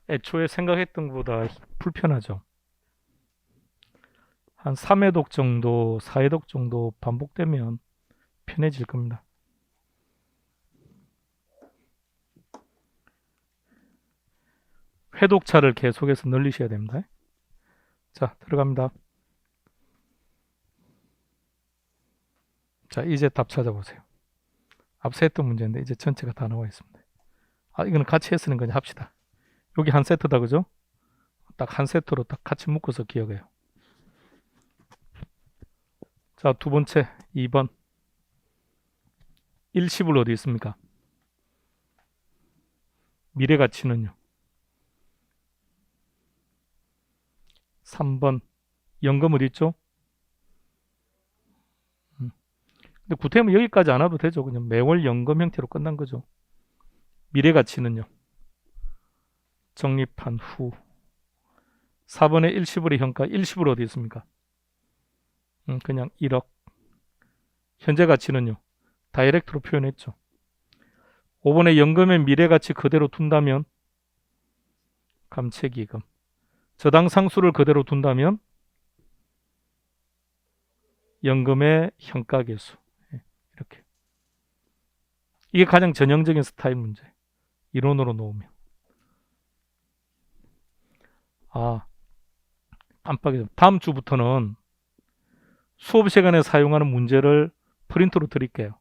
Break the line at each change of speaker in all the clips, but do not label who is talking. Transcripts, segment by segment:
애초에 생각했던 것보다 불편하죠. 한 3회독 정도, 4회독 정도 반복되면 편해질 겁니다. 회독차를 계속해서 늘리셔야 됩니다. 자, 들어갑니다. 자, 이제 답 찾아보세요. 앞서 했던 문제인데 이제 전체가 다 나와 있습니다. 아, 이거는 같이 했으니까 그냥 합시다. 여기 한 세트다, 그죠? 딱 한 세트로 딱 같이 묶어서 기억해요. 자, 두 번째 2번. 일시불 어디 있습니까? 미래 가치는요? 3번. 연금 어디 있죠? 근데 구태면 여기까지 안 와도 되죠. 그냥 매월 연금 형태로 끝난 거죠. 미래 가치는요? 적립한 후. 4번의 일시불의 현가. 일시불 어디 있습니까? 그냥 1억. 현재 가치는요? 다이렉트로 표현했죠. 5번의 연금의 미래 가치 그대로 둔다면 감채기금. 저당 상수를 그대로 둔다면 연금의 현가계수. 이렇게. 이게 가장 전형적인 스타일 문제. 이론으로 놓으면. 아, 깜빡이죠. 다음 주부터는 수업 시간에 사용하는 문제를 프린트로 드릴게요.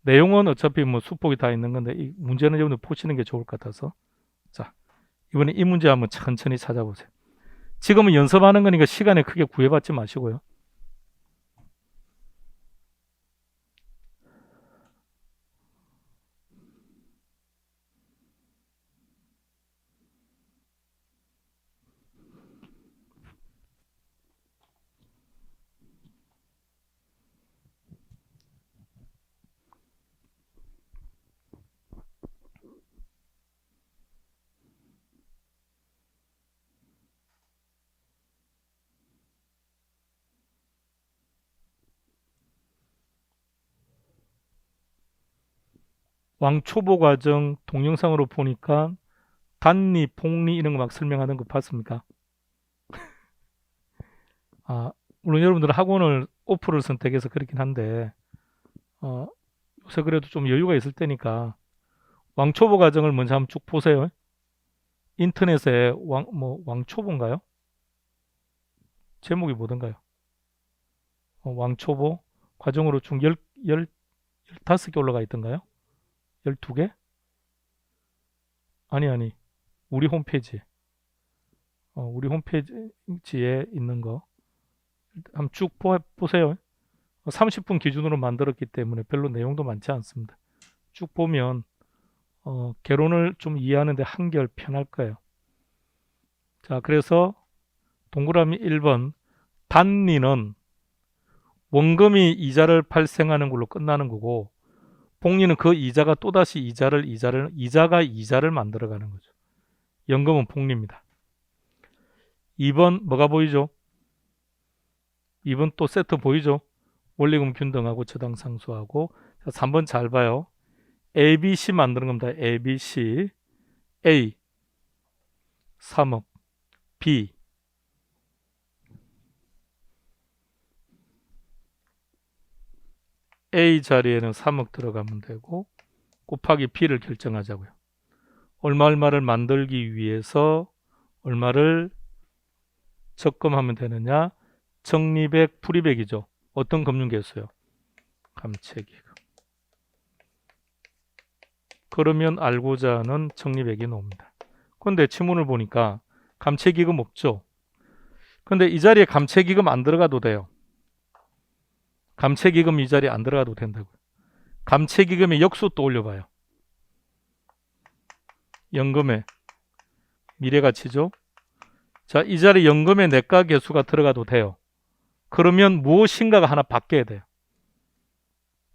내용은 어차피 뭐 수폭이 다 있는 건데 이 문제는 여러분들 보시는 게 좋을 것 같아서. 자, 이번에 이 문제 한번 천천히 찾아보세요. 지금은 연습하는 거니까 시간에 크게 구애받지 마시고요. 왕초보 과정 동영상으로 보니까 단리, 복리 이런 거 막 설명하는 거 봤습니까? 아, 물론 여러분들 학원을 오프를 선택해서 그렇긴 한데 요새 그래도 좀 여유가 있을 때니까 왕초보 과정을 먼저 한번 쭉 보세요. 인터넷에 왕초보인가요? 제목이 뭐던가요? 왕초보 과정으로 총 15개 올라가 있던가요? 12개? 아니. 우리 홈페이지. 우리 홈페이지에 있는 거 한번 쭉 보세요. 30분 기준으로 만들었기 때문에 별로 내용도 많지 않습니다. 쭉 보면 개론을 좀 이해하는데 한결 편할 거예요. 자, 그래서 동그라미 1번 단리는 원금이 이자를 발생하는 걸로 끝나는 거고 복리는 그 이자가 또다시 이자가 이자를 만들어가는 거죠. 연금은 복리입니다. 2번 뭐가 보이죠? 2번 또 세트 보이죠? 원리금 균등하고 저당 상수하고. 3번 잘 봐요. ABC 만드는 겁니다. ABC. A 3억. B A 자리에는 3억 들어가면 되고 곱하기 B를 결정하자고요. 얼마를 만들기 위해서 얼마를 적금하면 되느냐? 적립액, 불입액이죠. 어떤 금융계수요? 감채기금. 그러면 알고자 하는 적립액이 나옵니다. 그런데 지문을 보니까 감채기금 없죠? 근데 이 자리에 감채기금 안 들어가도 돼요. 감채기금 이 자리에 안 들어가도 된다고요. 감채기금의 역수 또 올려봐요. 연금의 미래가치죠. 자, 이 자리에 연금의 내과 계수가 들어가도 돼요. 그러면 무엇인가가 하나 바뀌어야 돼요.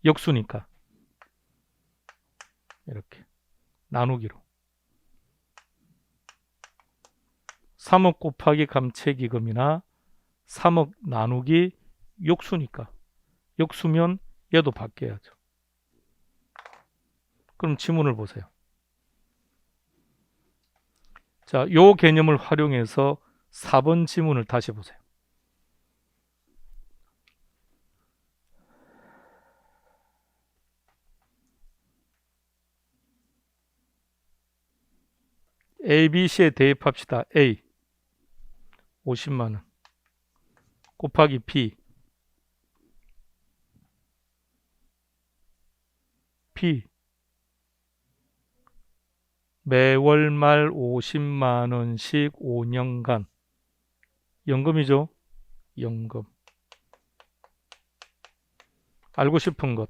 역수니까. 이렇게 나누기로 3억 곱하기 감채기금이나 3억 나누기 역수니까 역수면 얘도 바뀌어야죠. 그럼 지문을 보세요. 자, 요 개념을 활용해서 4번 지문을 다시 보세요. A, B, C에 대입합시다. A 50만 원 곱하기 B 매월 말 50만 원씩 5년간 연금이죠. 연금. 알고 싶은 것.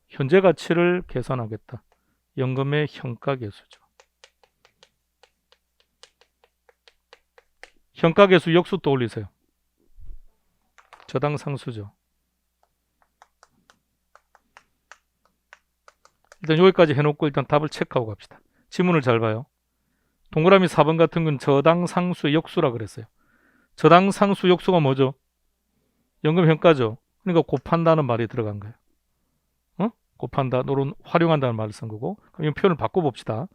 현재 가치를 계산하겠다. 연금의 현가계수죠. 현가계수 역수 떠올리세요. 저당 상수죠. 일단 여기까지 해놓고 일단 답을 체크하고 갑시다. 지문을 잘 봐요. 동그라미 4번 같은 건 저당 상수의 역수라 그랬어요. 저당 상수 역수가 뭐죠? 연금 현가죠. 그러니까 곱한다는 말이 들어간 거예요. 곱한다, 노론 활용한다는 말을 쓴 거고. 그럼 이 표현을 바꿔봅시다.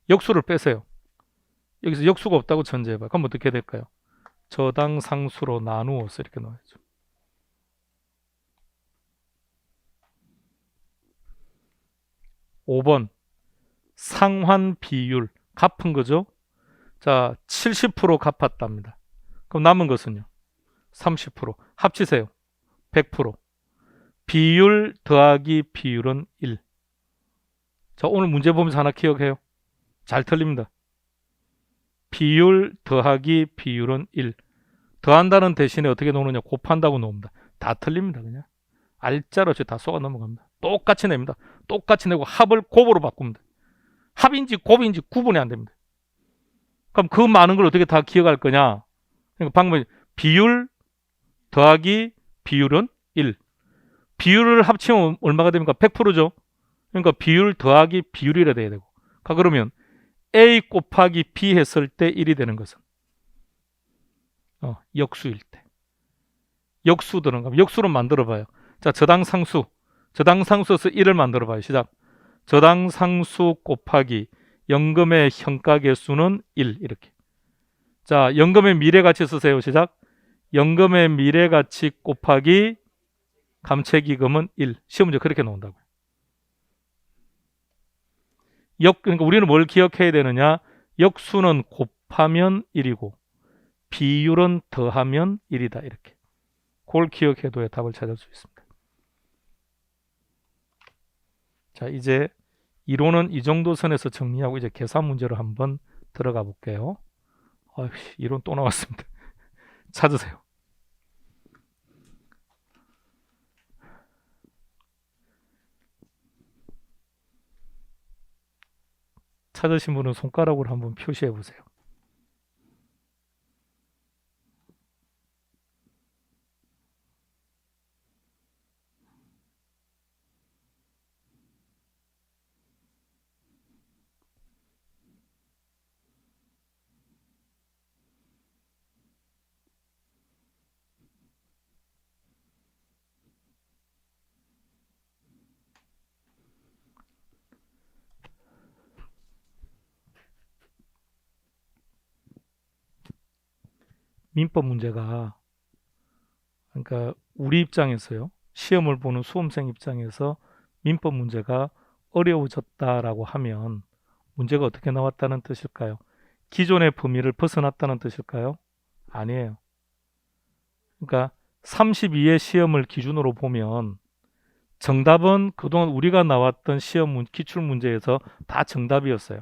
역수를 빼세요. 여기서 역수가 없다고 전제해봐요. 그럼 어떻게 될까요? 저당 상수로 나누어서 이렇게 넣어야죠. (5번) 상환 비율 갚은 거죠. 자, 70% 갚았답니다. 그럼 남은 것은요? 30%. 합치세요. 100%. 비율 더하기 비율은 1. 자, 오늘 문제 보면서 하나 기억해요. 잘 틀립니다. 비율 더하기 비율은 1. 더한다는 대신에 어떻게 놓느냐? 곱한다고 놓습니다. 다 틀립니다. 그냥 알짜로 다 쏘아 넘어갑니다. 똑같이 냅니다. 똑같이 내고 합을 곱으로 바꿉니다. 합인지 곱인지 구분이 안 됩니다. 그럼 그 많은 걸 어떻게 다 기억할 거냐? 그러니까 방법이 비율 더하기 비율은 1. 비율을 합치면 얼마가 됩니까? 100%죠. 그러니까 비율 더하기 비율이라 돼야 되고. 그러면 A 곱하기 B 했을 때 1이 되는 것은 역수일 때. 역수 들어가면 역수로 만들어 봐요. 자, 저당 상수. 저당 상수에서 1을 만들어 봐요. 시작. 저당 상수 곱하기 연금의 현가계수는 1 이렇게. 자, 연금의 미래가치 쓰세요. 시작. 연금의 미래가치 곱하기 감채기금은 1. 시험 문제 그렇게 나온다고요. 그러니까 우리는 뭘 기억해야 되느냐? 역수는 곱하면 1이고 비율은 더하면 1이다. 이렇게. 그걸 기억해둬야 답을 찾을 수 있습니다. 자, 이제 이론은 이 정도 선에서 정리하고 이제 계산 문제로 한번 들어가 볼게요. 이론 또 나왔습니다. 찾으세요. 찾으신 분은 손가락으로 한번 표시해 보세요. 민법 문제가 그러니까 우리 입장에서요. 시험을 보는 수험생 입장에서 민법 문제가 어려워졌다라고 하면 문제가 어떻게 나왔다는 뜻일까요? 기존의 범위를 벗어났다는 뜻일까요? 아니에요. 그러니까 32의 시험을 기준으로 보면 정답은 그동안 우리가 나왔던 시험 기출 문제에서 다 정답이었어요.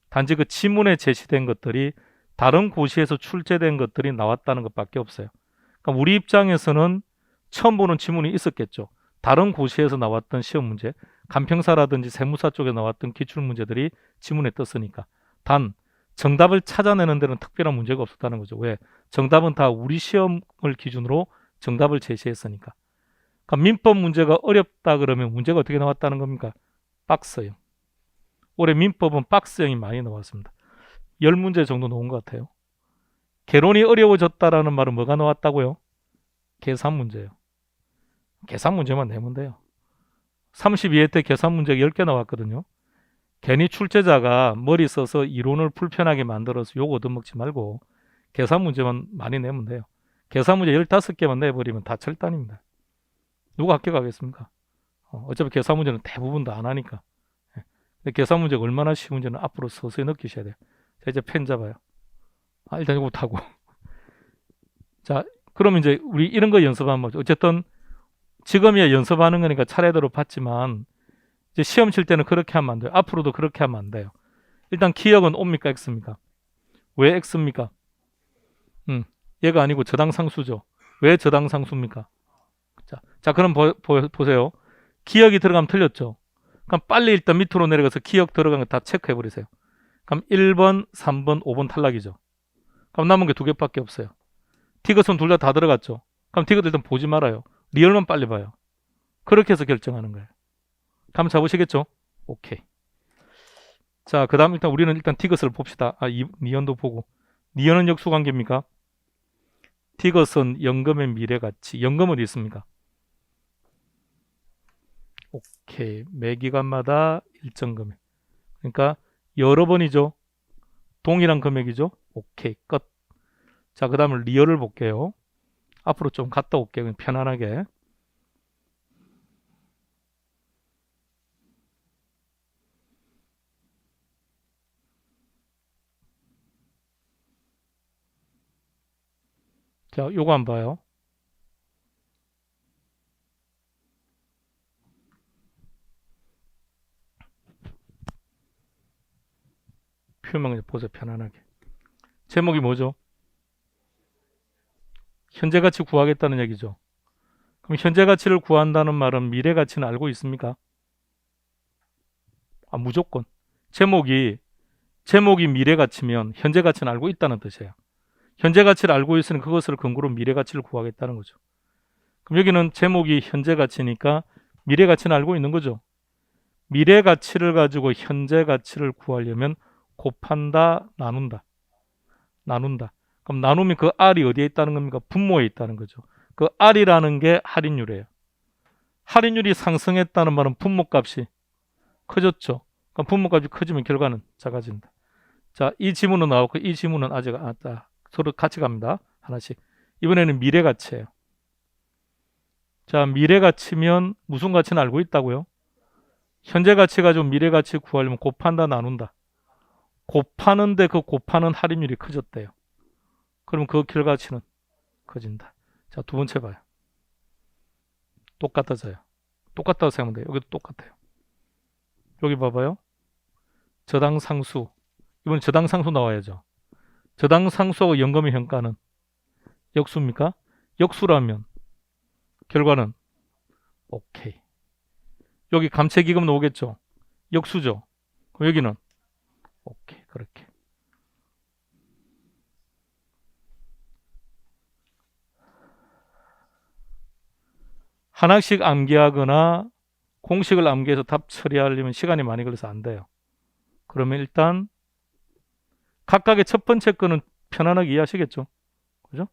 단지 그 지문에 제시된 것들이 다른 고시에서 출제된 것들이 나왔다는 것밖에 없어요. 그러니까 우리 입장에서는 처음 보는 지문이 있었겠죠. 다른 고시에서 나왔던 시험 문제, 간평사라든지 세무사 쪽에 나왔던 기출 문제들이 지문에 떴으니까. 단 정답을 찾아내는 데는 특별한 문제가 없었다는 거죠. 왜? 정답은 다 우리 시험을 기준으로 정답을 제시했으니까. 그러니까 민법 문제가 어렵다 그러면 문제가 어떻게 나왔다는 겁니까? 박스형. 올해 민법은 박스형이 많이 나왔습니다. 10문제 정도 나온 것 같아요. 개론이 어려워졌다라는 말은 뭐가 나왔다고요? 계산 문제예요. 계산 문제만 내면 돼요. 32회 때 계산 문제가 10개 나왔거든요. 괜히 출제자가 머리 써서 이론을 불편하게 만들어서 욕 얻어먹지 말고 계산 문제만 많이 내면 돼요. 계산 문제 15개만 내버리면 다 철단입니다. 누가 합격하겠습니까? 어차피 계산 문제는 대부분 다 안 하니까. 근데 계산 문제가 얼마나 쉬운지는 앞으로 서서히 느끼셔야 돼요. 자, 이제 펜 잡아요. 일단 이거 타고. 자, 그럼 이제 우리 이런 거 연습하면 뭐죠? 어쨌든 지금이야 연습하는 거니까 차례대로 봤지만 이제 시험 칠 때는 그렇게 하면 안 돼요. 앞으로도 그렇게 하면 안 돼요. 일단 기억은 O입니까 X입니까? 왜 X입니까? 얘가 아니고 저당상수죠. 왜 저당상수입니까? 자 그럼 보세요. 기억이 들어가면 틀렸죠. 그럼 빨리 일단 밑으로 내려가서 기억 들어간 거 다 체크해 버리세요. 그럼 1번, 3번, 5번 탈락이죠. 그럼 남은 게 두 개밖에 없어요. 티귿은 둘 다 들어갔죠. 그럼 티귿 일단 보지 말아요. 리얼만 빨리 봐요. 그렇게 해서 결정하는 거예요. 감을 잡으시겠죠? 오케이. 자, 그 다음 우리는 일단 티귿을 봅시다. 니은도 보고. 니은은 역수관계입니까? 티귿은 연금의 미래가치. 연금은 어디 있습니까? 오케이. 매 기간마다 일정 금액. 그러니까 여러 번이죠. 동일한 금액이죠. 오케이. 끝. 자, 그 다음에 리얼을 볼게요. 앞으로 좀 갔다 올게요. 그냥 편안하게. 자, 요거 한번 봐요. 표면 그냥 보세요. 편안하게. 제목이 뭐죠? 현재 가치 구하겠다는 얘기죠. 그럼 현재 가치를 구한다는 말은 미래 가치는 알고 있습니까? 무조건. 제목이 미래 가치면 현재 가치는 알고 있다는 뜻이에요. 현재 가치를 알고 있으니 그것을 근거로 미래 가치를 구하겠다는 거죠. 그럼 여기는 제목이 현재 가치니까 미래 가치는 알고 있는 거죠. 미래 가치를 가지고 현재 가치를 구하려면 곱한다, 나눈다. 그럼 나누면 그 R이 어디에 있다는 겁니까? 분모에 있다는 거죠. 그 R이라는 게 할인율이에요. 할인율이 상승했다는 말은 분모값이 커졌죠. 그럼 분모값이 커지면 결과는 작아진다. 자, 이 지문은 나왔고 이 지문은 아직 서로 같이 갑니다. 하나씩. 이번에는 미래 가치예요. 자, 미래 가치면 무슨 가치는 알고 있다고요? 현재 가치 가지고 미래 가치 구하려면 곱한다, 나눈다. 곱하는데 그 곱하는 할인율이 커졌대요. 그러면 그 결과치는 커진다. 자, 두 번째 봐요. 똑같아져요. 똑같다고 생각하면 돼요. 여기도 똑같아요. 여기 봐봐요. 저당상수. 이번에 저당상수 나와야죠. 저당상수하고 연금의 현가는 역수입니까? 역수라면 결과는 오케이. 여기 감채기금 나오겠죠? 역수죠? 그럼 여기는 오케이. 그렇게. 하나씩 암기하거나 공식을 암기해서 답 처리하려면 시간이 많이 걸려서 안 돼요. 그러면 일단 각각의 첫 번째 거는 편안하게 이해하시겠죠? 그죠?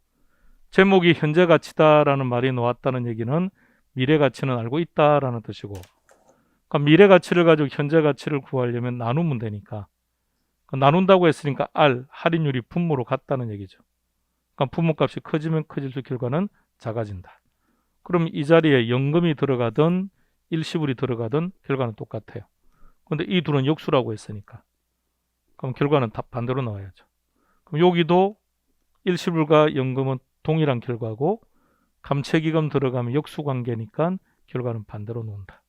제목이 현재 가치다라는 말이 나왔다는 얘기는 미래 가치는 알고 있다라는 뜻이고, 그러니까 미래 가치를 가지고 현재 가치를 구하려면 나누면 되니까, 그러니까 나눈다고 했으니까 R, 할인율이 분모로 같다는 얘기죠. 그러니까 분모값이 커지면 커질수록 결과는 작아진다. 그럼 이 자리에 연금이 들어가든 일시불이 들어가든 결과는 똑같아요. 근데 이 둘은 역수라고 했으니까 그럼 결과는 다 반대로 나와야죠. 그럼 여기도 일시불과 연금은 동일한 결과고 감채기금 들어가면 역수관계니까 결과는 반대로 놓는다.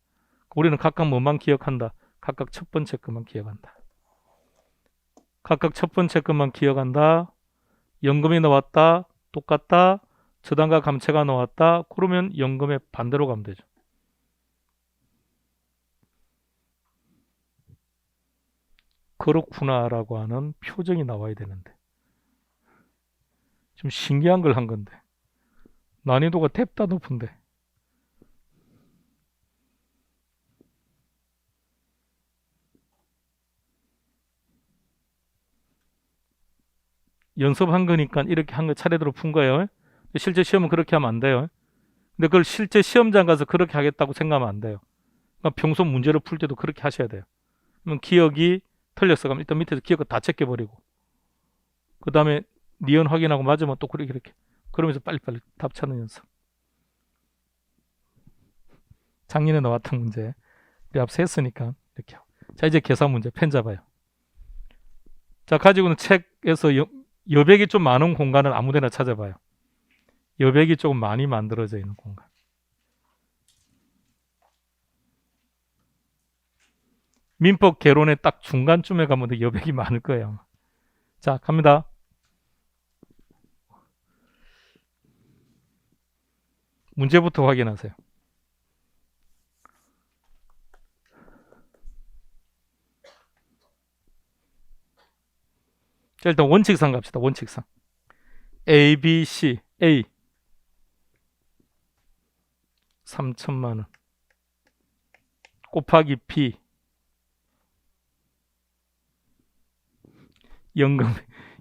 우리는 각각 뭐만 기억한다? 각각 첫 번째 것만 기억한다. 각각 첫 번째 것만 기억한다. 연금이 나왔다. 똑같다. 저당과 감채가 나왔다. 그러면 연금의 반대로 가면 되죠. 그렇구나라고 하는 표정이 나와야 되는데 좀 신기한 걸 한 건데 난이도가 탭다 높은데 연습한 거니까 이렇게 한 거 차례대로 푼 거예요. 실제 시험은 그렇게 하면 안 돼요. 근데 그걸 실제 시험장 가서 그렇게 하겠다고 생각하면 안 돼요. 그러니까 평소 문제를 풀 때도 그렇게 하셔야 돼요. 그러면 기억이 틀렸어. 그럼 일단 밑에서 기억 다 제껴버리고 그 다음에 니은 확인하고 맞으면 또 그렇게 그러면서 빨리빨리 답 찾는 연습. 작년에 나왔던 문제 우리 앞서 했으니까 이렇게. 자, 이제 계산 문제 펜 잡아요. 자, 가지고는 책에서 여백이 좀 많은 공간을 아무데나 찾아봐요. 여백이 조금 많이 만들어져 있는 공간. 민법 개론의 딱 중간쯤에 가면 여백이 많을 거예요. 자, 갑니다. 문제부터 확인하세요. 자, 일단 원칙상 갑시다. 원칙상. A, B, C, A 3천만 원 곱하기 B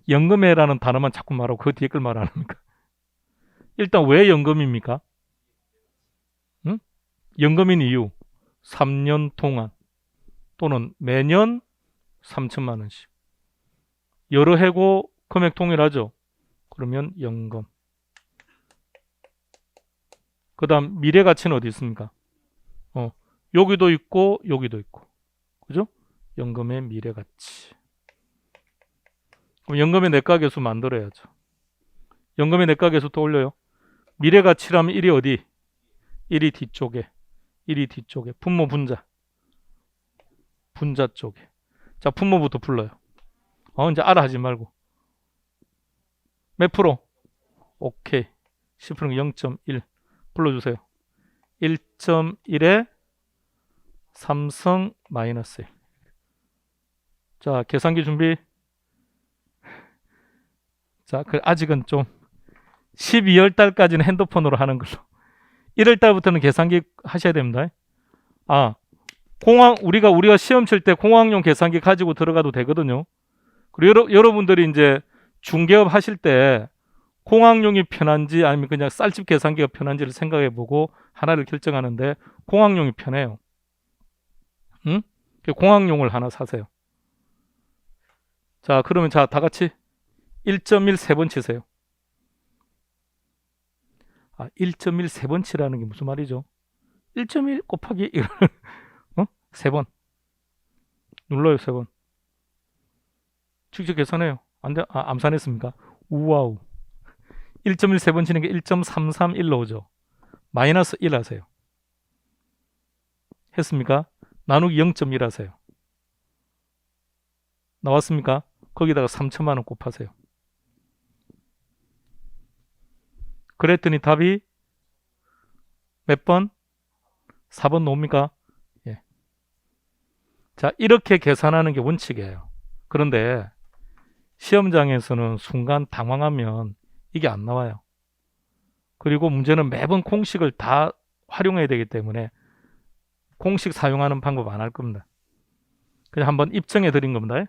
연금회라는 단어만 자꾸 말하고 그 뒤에 걸 말 안 합니까? 일단 왜 연금입니까? 응? 연금인 이유 3년 동안 또는 매년 3천만 원씩 여러 해고 금액 동일하죠? 그러면 연금. 그 다음 미래 가치는 어디 있습니까? 여기도 있고 여기도 있고 그죠? 연금의 미래 가치. 그럼 연금의 내과계수 만들어야죠. 연금의 내과계수 또 올려요. 미래 가치라면 1이 어디? 1이 뒤쪽에 1이 뒤쪽에 분모 분자 쪽에. 자, 분모부터 불러요. 이제 알아 하지 말고 몇 프로? 오케이. 10%는 0.1 불러주세요. 1.1에 삼성 마이너스 1. 자, 계산기 준비. 자, 아직은 좀 12월 달까지는 핸드폰으로 하는 걸로. 1월 달부터는 계산기 하셔야 됩니다. 우리가 시험 칠 때 공학용 계산기 가지고 들어가도 되거든요. 그리고 여러분들이 이제 중개업 하실 때 공학용이 편한지 아니면 그냥 쌀집 계산기가 편한지를 생각해 보고 하나를 결정하는데 공학용이 편해요. 응? 공학용을 하나 사세요. 자, 그러면 다 같이 1.1 3번 치세요. 1.1 3번 치라는 게 무슨 말이죠? 1.1 곱하기 1 3번 눌러요. 3번 직접 계산해요. 암산했습니까? 우와우. 1.1 3번 치는 게 1.331 나오죠. 마이너스 1 하세요. 했습니까? 나누기 0.1 하세요. 나왔습니까? 거기다가 3천만 원 곱하세요. 그랬더니 답이 몇 번? 4번 나옵니까? 예. 자, 이렇게 계산하는 게 원칙이에요. 그런데 시험장에서는 순간 당황하면 이게 안 나와요. 그리고 문제는 매번 공식을 다 활용해야 되기 때문에 공식 사용하는 방법 안 할 겁니다. 그냥 한번 입증해 드린 겁니다.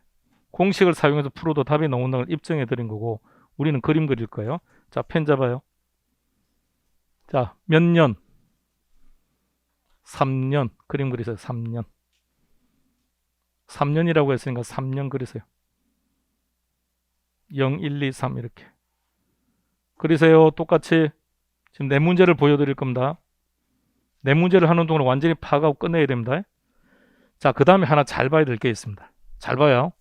공식을 사용해서 풀어도 답이 나온다는 걸 입증해 드린 거고 우리는 그림 그릴 거예요. 자, 펜 잡아요. 자, 몇 년? 3년. 그림 그리세요. 3년. 3년이라고 했으니까 3년 그리세요. 0, 1, 2, 3 이렇게. 그리세요. 똑같이. 지금 네 문제를 보여드릴 겁니다. 네 문제를 하는 동안 완전히 파악하고 끝내야 됩니다. 자, 그 다음에 하나 잘 봐야 될 게 있습니다. 잘 봐요.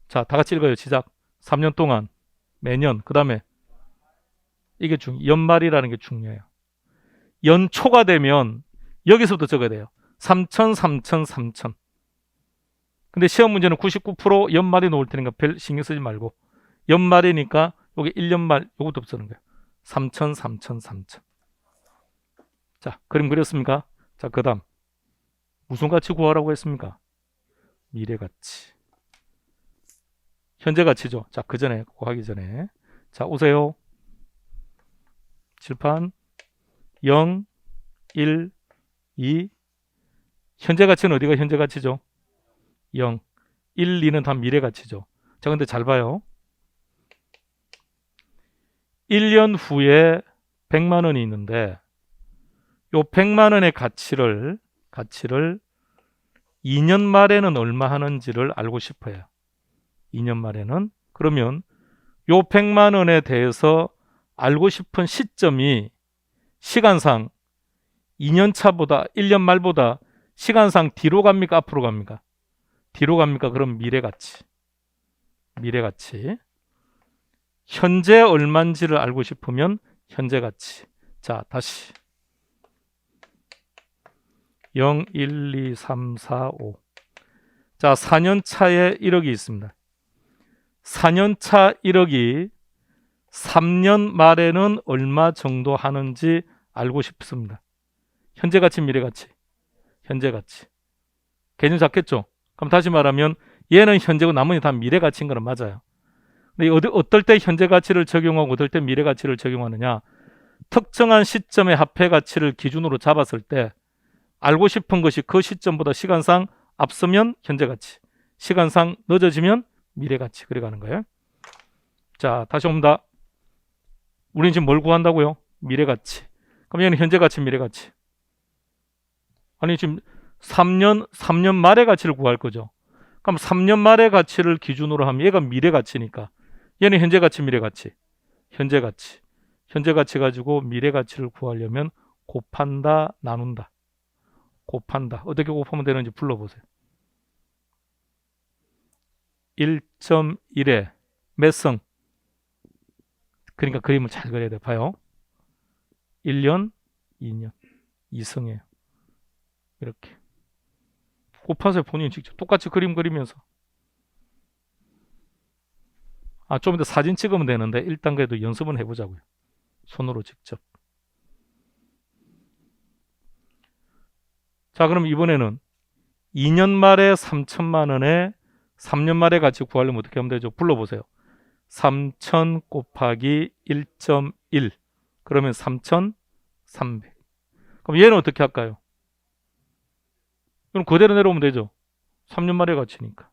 자, 다 같이 읽어요. 시작. 3년 동안 매년 그 다음에 이게 연말이라는 게 중요해요. 연초가 되면 여기서부터 적어야 돼요. 3천, 3천, 3천. 근데 시험 문제는 99% 연말이 나올 테니까 별 신경 쓰지 말고 연말이니까 여기 1년 말 요것도 쓰는 거예요. 3천, 3천, 3천. 자, 그림 그렸습니까? 자, 그 다음 무슨 가치 구하라고 했습니까? 미래 가치. 현재 가치죠. 자, 그 전에 구하기 전에 자, 오세요. 칠판 0, 1, 2. 현재 가치는 어디가 현재 가치죠? 0, 1, 2는 다 미래 가치죠. 자, 근데 잘 봐요. 1년 후에 100만 원이 있는데 요 100만 원의 가치를 2년 말에는 얼마 하는지를 알고 싶어요. 2년 말에는. 그러면 요 100만 원에 대해서 알고 싶은 시점이 시간상 2년 차보다 1년 말보다 시간상 뒤로 갑니까? 앞으로 갑니까? 뒤로 갑니까? 그럼 미래가치. 미래가치. 현재 얼마인지를 알고 싶으면 현재가치. 자, 다시 0, 1, 2, 3, 4, 5. 자, 4년 차에 1억이 있습니다. 4년 차 1억이 3년 말에는 얼마 정도 하는지 알고 싶습니다. 현재 가치, 미래 가치. 현재 가치. 개념 잡겠죠? 그럼 다시 말하면 얘는 현재고 나머지 다 미래 가치인 거는 맞아요. 근데 어떨 때 현재 가치를 적용하고 어떨 때 미래 가치를 적용하느냐? 특정한 시점의 화폐 가치를 기준으로 잡았을 때 알고 싶은 것이 그 시점보다 시간상 앞서면 현재 가치, 시간상 늦어지면 미래 가치. 그래 가는 거예요. 자, 다시 옵니다. 우리는 지금 뭘 구한다고요? 미래 가치. 그럼 얘는 현재 가치, 미래 가치. 아니 지금 3년 말의 가치를 구할 거죠. 그럼 3년 말의 가치를 기준으로 하면 얘가 미래 가치니까 얘는 현재 가치, 미래 가치. 현재 가치. 현재 가치 가지고 미래 가치를 구하려면 곱한다, 나눈다. 곱한다. 어떻게 곱하면 되는지 불러보세요. 1.1에 몇 성? 그러니까 그림을 잘 그려야 돼. 봐요. 1년, 2년. 2성이에요. 이렇게. 곱하세요. 본인 직접. 똑같이 그림 그리면서. 좀 이따 사진 찍으면 되는데 일단 그래도 연습은 해보자고요. 손으로 직접. 자, 그럼 이번에는 2년 말에 3천만 원에 3년 말에 가치 구하려면 어떻게 하면 되죠? 불러보세요. 3천 곱하기 1.1 그러면 3,300. 그럼 얘는 어떻게 할까요? 그럼 그대로 내려오면 되죠. 3년 말에 가치니까.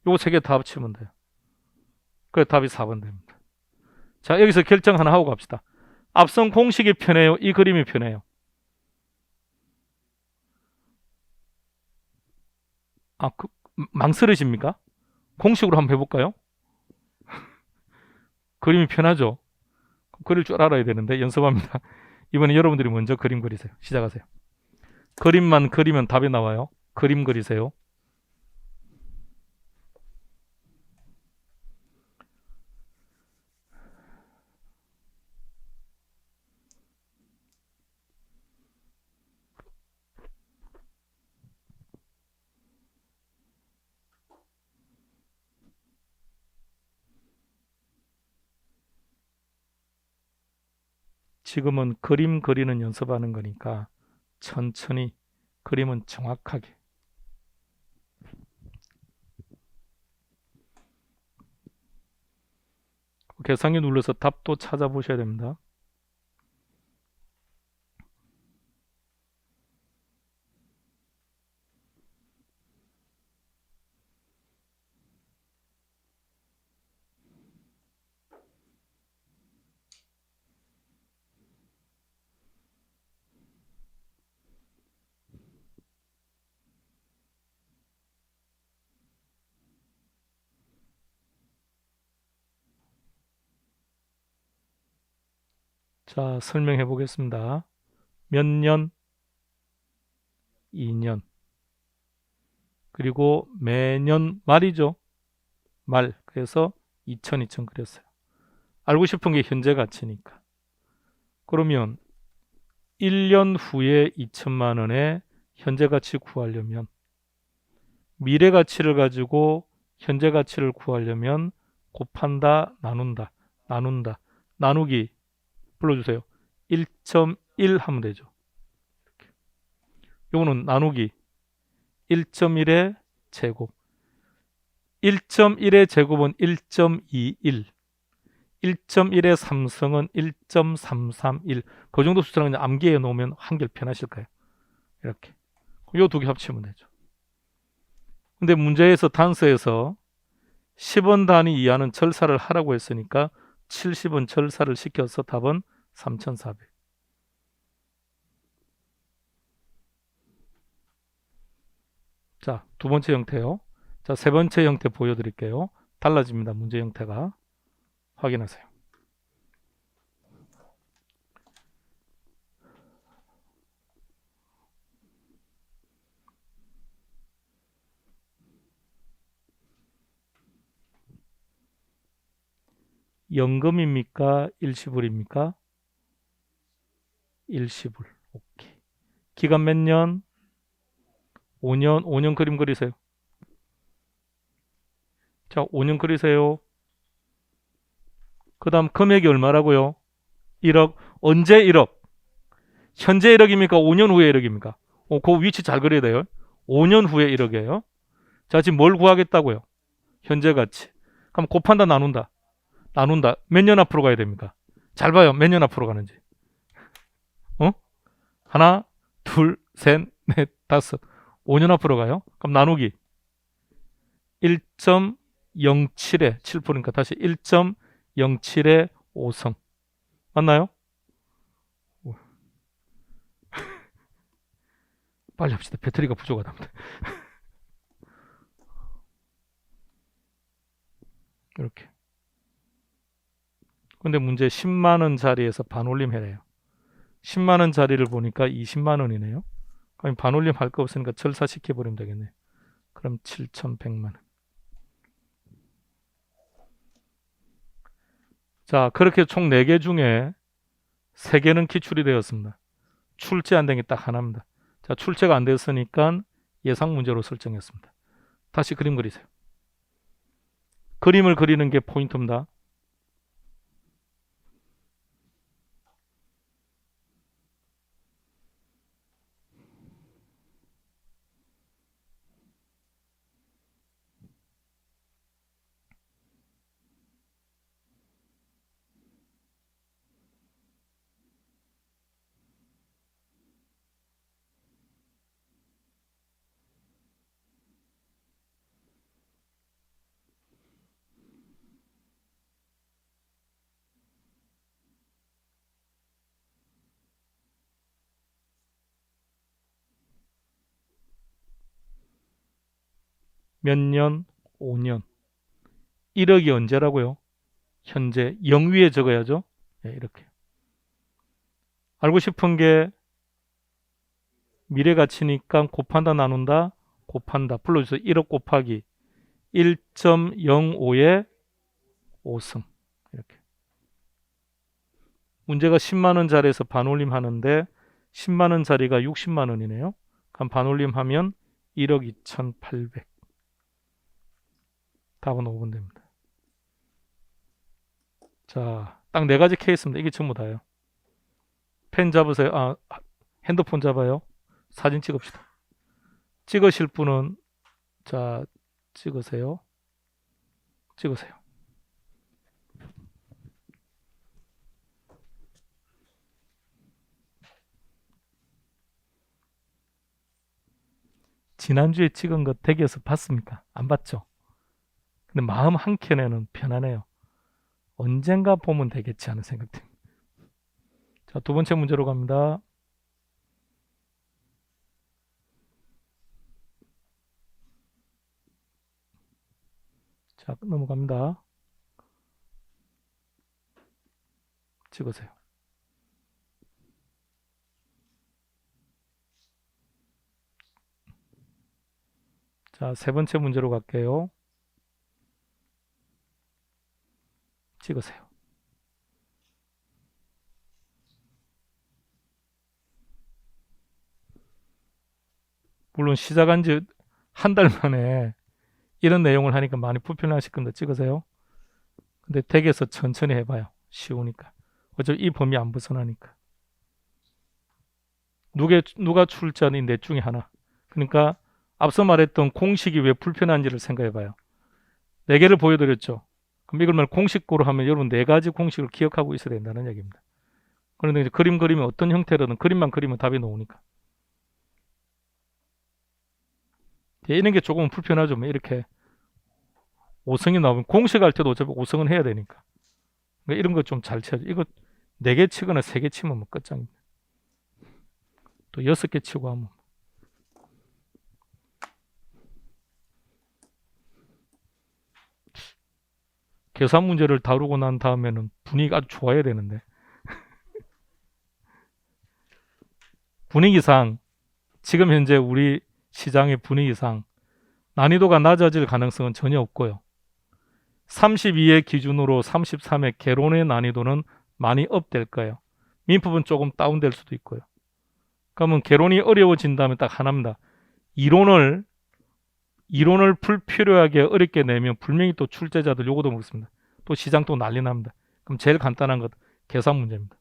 요거 세 개 다 합치면 돼요. 그래 답이 4번 됩니다. 자, 여기서 결정 하나 하고 갑시다. 앞선 공식이 편해요? 이 그림이 편해요? 망설이십니까? 공식으로 한번 해볼까요? 그림이 편하죠? 그릴 줄 알아야 되는데 연습합니다. 이번에 여러분들이 먼저 그림 그리세요. 시작하세요. 그림만 그리면 답이 나와요. 그림 그리세요. 지금은 그림 그리는 연습하는 거니까 천천히 그림은 정확하게. 계산기 눌러서 답도 찾아보셔야 됩니다. 자, 설명해 보겠습니다. 몇 년? 2년. 그리고 매년 말이죠. 말. 그래서 2000 그렸어요. 알고 싶은 게 현재 가치니까. 그러면 1년 후에 2천만 원에 현재 가치 구하려면 미래 가치를 가지고 현재 가치를 구하려면 곱한다, 나눈다, 나눈다, 나누기 불러주세요. 1.1 하면 되죠. 요거는 나누기 1.1의 제곱. 1.1의 제곱은 1.21. 1.1의 삼성은 1.331. 그 정도 숫자를 그냥 암기해 놓으면 한결 편하실 거예요. 이렇게. 요 두 개 합치면 되죠. 근데 문제에서 단서에서 10원 단위 이하는 절사를 하라고 했으니까 70원 절사를 시켜서 답은 3,400. 자, 두 번째 형태요. 자, 세 번째 형태 보여드릴게요. 달라집니다. 문제 형태가. 확인하세요. 연금입니까? 일시불입니까? 일시불. 오케이. 기간 몇 년? 5년. 5년 그림 그리세요. 자, 5년 그리세요. 그 다음 금액이 얼마라고요? 1억. 언제 1억? 현재 1억입니까? 5년 후에 1억입니까? 그 위치 잘 그려야 돼요. 5년 후에 1억이에요. 자, 지금 뭘 구하겠다고요? 현재 가치. 그럼 곱한다, 나눈다. 나눈다. 몇 년 앞으로 가야 됩니까? 잘 봐요. 몇 년 앞으로 가는지. 하나, 둘, 셋, 넷, 다섯. 5년 앞으로 가요. 그럼 나누기. 1.07에 7%니까 다시 1.07에 5성. 맞나요? 빨리 합시다. 배터리가 부족하답니다. 이렇게. 근데 문제 10만원짜리에서 반올림 해래요. 10만원짜리를 보니까 20만원이네요. 그럼 반올림 할 거 없으니까 절사시켜버리면 되겠네. 그럼 7,100만원. 자, 그렇게 총 4개 중에 3개는 기출이 되었습니다. 출제 안 된 게 딱 하나입니다. 자, 출제가 안 됐으니까 예상 문제로 설정했습니다. 다시 그림 그리세요. 그림을 그리는 게 포인트입니다. 몇 년? 5년. 1억이 언제라고요? 현재 0 위에 적어야죠. 네, 이렇게. 알고 싶은 게 미래 가치니까 곱한다, 나눈다, 곱한다. 불러주세요. 1억 곱하기 1.05의 5승. 이렇게. 문제가 10만원짜리에서 반올림 하는데 10만원짜리가 60만원이네요. 그럼 반올림 하면 1억 2,800. 답은 5번 됩니다. 자, 딱 4가지 케이스입니다. 이게 전부 다예요. 펜 잡으세요. 핸드폰 잡아요. 사진 찍읍시다. 찍으실 분은 자, 찍으세요. 찍으세요. 지난주에 찍은 거 댁에서 봤습니까? 안 봤죠? 근데 마음 한켠에는 편안해요. 언젠가 보면 되겠지 하는 생각 듭니다. 자, 두 번째 문제로 갑니다. 자, 넘어갑니다. 찍으세요. 자, 세 번째 문제로 갈게요. 찍으세요. 물론 시작한 지 한 달 만에 이런 내용을 하니까 많이 불편하실 건데 찍으세요. 근데 댁에서 천천히 해봐요. 쉬우니까. 어차피 이 범위 안 벗어나니까. 누가 출제하는 넷 중에 하나. 그러니까 앞서 말했던 공식이 왜 불편한지를 생각해봐요. 4개를 보여드렸죠. 그럼 이걸 공식으로 하면 여러분 4가지 공식을 기억하고 있어야 된다는 얘기입니다. 그런데 이제 그림 그리면 어떤 형태로든 그림만 그리면 답이 나오니까. 이런 게 조금 불편하죠. 이렇게 5성이 나오면 공식할 때도 어차피 5성은 해야 되니까. 그러니까 이런 거 좀 잘 쳐야죠. 이거 4개 치거나 3개 치면 뭐 끝장입니다. 또 6개 치고 하면 계산 문제를 다루고 난 다음에는 분위기가 아주 좋아야 되는데 분위기상 지금 현재 우리 시장의 분위기상 난이도가 낮아질 가능성은 전혀 없고요. 32회 기준으로 33회 개론의 난이도는 많이 업될 거예요. 민법은 조금 다운될 수도 있고요. 그러면 개론이 어려워진다면 딱 하나입니다. 이론을 불필요하게 어렵게 내면 분명히 또 출제자들 요거도 먹습니다. 또 시장 또 난리 납니다. 그럼 제일 간단한 것 계산 문제입니다.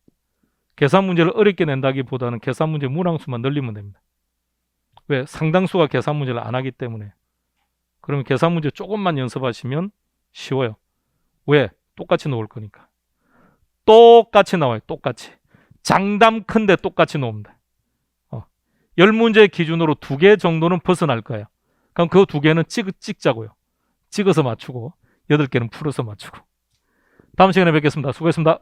계산 문제를 어렵게 낸다기보다는 계산 문제 문항수만 늘리면 됩니다. 왜? 상당수가 계산 문제를 안 하기 때문에. 그러면 계산 문제 조금만 연습하시면 쉬워요. 왜? 똑같이 나올 거니까. 똑같이 나와요. 똑같이. 장담 큰데 똑같이 나옵니다. 10문제 기준으로 2개 정도는 벗어날 거예요. 그럼 그 2개는 찍자고요. 찍어서 맞추고 8개는 풀어서 맞추고. 다음 시간에 뵙겠습니다. 수고했습니다.